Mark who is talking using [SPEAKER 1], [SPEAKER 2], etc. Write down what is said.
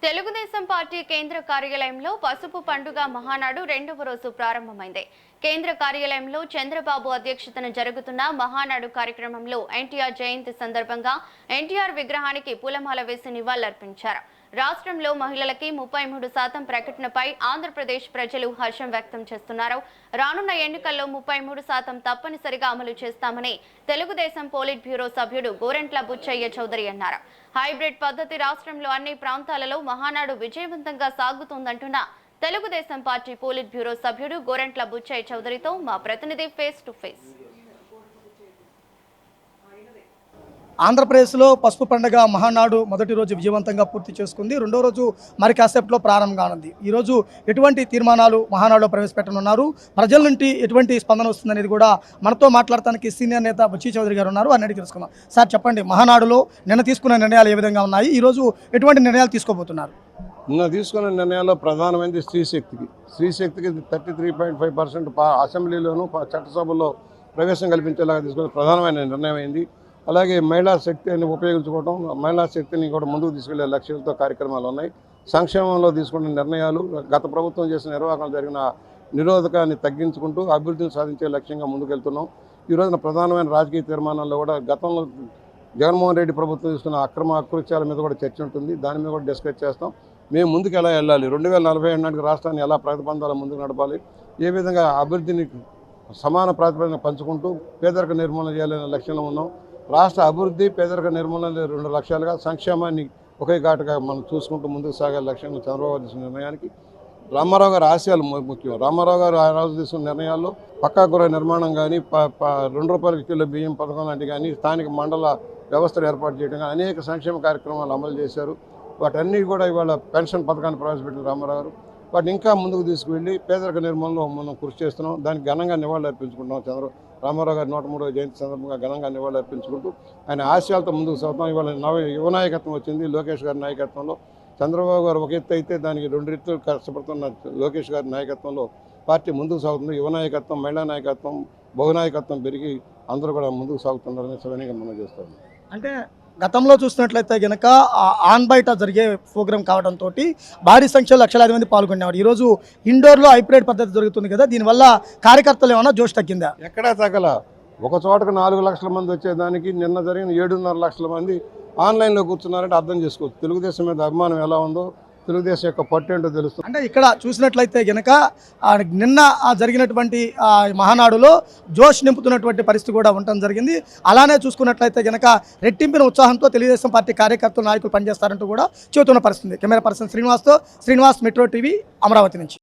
[SPEAKER 1] Telugu Desam party కేంద్ర కార్యాలయంలో పసుపు పండుగ మహానాడు రెండవ రోజు ప్రారంభమైంది. కేంద్ర కార్యాలయంలో చంద్రబాబు అధ్యక్షతన జరుగుతున్న మహానాడు కార్యక్రమంలో ఎన్టీఆర్ జయంతి సందర్భంగా ఎన్టీఆర్ విగ్రహానికి పూలమాల వేసి నివాళులర్పించారు. రాష్ట్రంలో మహిళలకి 33% ప్రకటనపై ఆంధ్రప్రదేశ్ ప్రజలు హర్షం వ్యక్తం చేస్తున్నారు. రానున్న ఎన్నికల్లో 33% తప్పనిసరిగా అమలు చేస్తామని తెలుగుదేశం పోలిట్ బ్యూరో సభ్యుడు గోరంట్ల బుచ్చయ్య చౌదరి అన్నారు. హైబ్రిడ్ పద్ధతి రాష్ట్రంలో అన్ని ప్రాంతాలలో మహానాడు విజయవంతంగా సాగుతోందంటున్న తెలుగుదేశం పార్టీ పోలిట్ బ్యూరో సభ్యుడు గోరంట్ల బుచ్చయ్య చౌదరితో మా ప్రతినిధి ఫేస్ టు ఫేస్.
[SPEAKER 2] ఆంధ్రప్రదేశ్లో పసుపు పండుగ మహానాడు మొదటి రోజు విజయవంతంగా పూర్తి చేసుకుంది. రెండో రోజు మరి కాసేపట్లో ప్రారంభం కానుంది. ఈరోజు ఎటువంటి తీర్మానాలు మహానాడులో ప్రవేశపెట్టనున్నారు, ప్రజల నుండి ఎటువంటి స్పందన వస్తుందనేది కూడా మనతో మాట్లాడటానికి సీనియర్ నేత బుచ్చయ్య చౌదరి గారు ఉన్నారు. అన్నిటి తెలుసుకుందాం. సార్ చెప్పండి, మహానాడులో నిన్న తీసుకున్న నిర్ణయాలు ఏ విధంగా ఉన్నాయి, ఈరోజు ఎటువంటి నిర్ణయాలు తీసుకోబోతున్నారు?
[SPEAKER 3] నిన్న తీసుకున్న నిర్ణయాల్లో ప్రధానమైనది స్త్రీశక్తికి 33.5% అసెంబ్లీలోనూ చట్టసభలో ప్రవేశం కల్పించేలాగా తీసుకున్న ప్రధానమైన నిర్ణయం అయింది. అలాగే మహిళా శక్తిని ఉపయోగించుకోవడం, మహిళా శక్తిని కూడా ముందుకు తీసుకెళ్లే లక్ష్యంతో కార్యక్రమాలు ఉన్నాయి. సంక్షేమంలో తీసుకున్న నిర్ణయాలు, గత ప్రభుత్వం చేసిన నిర్వాహకం జరిగిన నిరోధకాన్ని తగ్గించుకుంటూ అభివృద్ధిని సాధించే లక్ష్యంగా ముందుకెళ్తున్నాం. ఈ రోజున ప్రధానమైన రాజకీయ తీర్మానాల్లో కూడా గతంలో జగన్మోహన్ రెడ్డి ప్రభుత్వం తీసుకున్న అక్రమ అకృత్యాల మీద కూడా చర్చ ఉంటుంది. దాని మీద కూడా డిస్కస్ చేస్తాం. మేము ముందుకు ఎలా వెళ్ళాలి, 2047 నాటికి రాష్ట్రాన్ని ఎలా ప్రతిబంధాల ముందుకు నడపాలి, ఏ విధంగా అభివృద్ధిని సమాన ప్రాతిపదికన పంచుకుంటూ పేదరిక నిర్మూలన చేయాలనే లక్ష్యంలో ఉన్నాం. రాష్ట్ర అభివృద్ధి, పేదరిక నిర్మూలన 2 లక్ష్యాలుగా, సంక్షేమాన్ని ఒకే ఘాటుగా మనం చూసుకుంటూ ముందుకు సాగే లక్ష్యంగా చంద్రబాబు తీసుకున్న నిర్ణయానికి రామారావు గారి ఆశయాలు ముఖ్యం. రామారావు గారు ఆ రోజు తీసుకున్న నిర్ణయాల్లో పక్కా గృహ నిర్మాణం కానీ, ₹2 కిలో బియ్యం పథకం లాంటివి కానీ, స్థానిక మండల వ్యవస్థలు ఏర్పాటు చేయడం కానీ అనేక సంక్షేమ కార్యక్రమాలు అమలు చేశారు. వాటన్నీ కూడా ఇవాళ పెన్షన్ పథకాన్ని ప్రవేశపెట్టిన రామారావు గారు వాటిని ఇంకా ముందుకు తీసుకువెళ్ళి పేదరిక నిర్మూలనలో మనం కృషి చేస్తున్నాం. దానికి ఘనంగా నివాళులు అర్పించుకుంటున్నాం. రామారావు గారి 103వ జయంతి సందర్భంగా ఘనంగా నివాళులు అర్పించుకుంటూ ఆయన ఆశయాలతో ముందుకు సాగుతాం. ఇవాళ యువ నాయకత్వం వచ్చింది. లోకేష్ గారి నాయకత్వంలో చంద్రబాబు గారు ఒక ఎత్తు అయితే దానికి 2 రెట్లు కష్టపడుతున్న లోకేష్ గారి నాయకత్వంలో పార్టీ ముందుకు సాగుతుంది. యువ నాయకత్వం, మహిళా నాయకత్వం, బహునాయకత్వం పెరిగి అందరూ కూడా ముందుకు సాగుతున్నారని సవినయంగా మనం చేస్తాం.
[SPEAKER 2] అంటే గతంలో చూసినట్లయితే కనుక ఆన్ బయట జరిగే ప్రోగ్రామ్ కావడంతో భారీ సంఖ్యలో లక్షలాది మంది పాల్గొనేవారు. ఈరోజు ఇండోర్లో హైబ్రిడ్ పద్ధతి జరుగుతుంది కదా, దీనివల్ల కార్యకర్తలు ఏమైనా జోష్ తగ్గిందా?
[SPEAKER 3] ఎక్కడా తగ్గల. ఒక చోటకు 4 లక్షల మంది వచ్చేదానికి నిన్న జరిగిన 7.5 లక్షల మంది ఆన్లైన్లో కూర్చున్నారంటే అర్థం చేసుకోవచ్చు తెలుగుదేశం మీద అభిమానం ఎలా ఉందో, తెలుగుదేశం యొక్క పట్టేంటో తెలుస్తుంది.
[SPEAKER 2] అంటే ఇక్కడ చూసినట్లయితే కనుక నిన్న జరిగినటువంటి మహానాడులో జోష్ నింపుతున్నటువంటి పరిస్థితి కూడా ఉండటం జరిగింది. అలానే చూసుకున్నట్లయితే కనుక రెట్టింపిన ఉత్సాహంతో తెలుగుదేశం పార్టీ కార్యకర్తలు, నాయకులు పనిచేస్తారంటూ కూడా చెబుతున్న పరిస్థితి. Camera person Srinivas, metro TV, Amaravati నుంచి.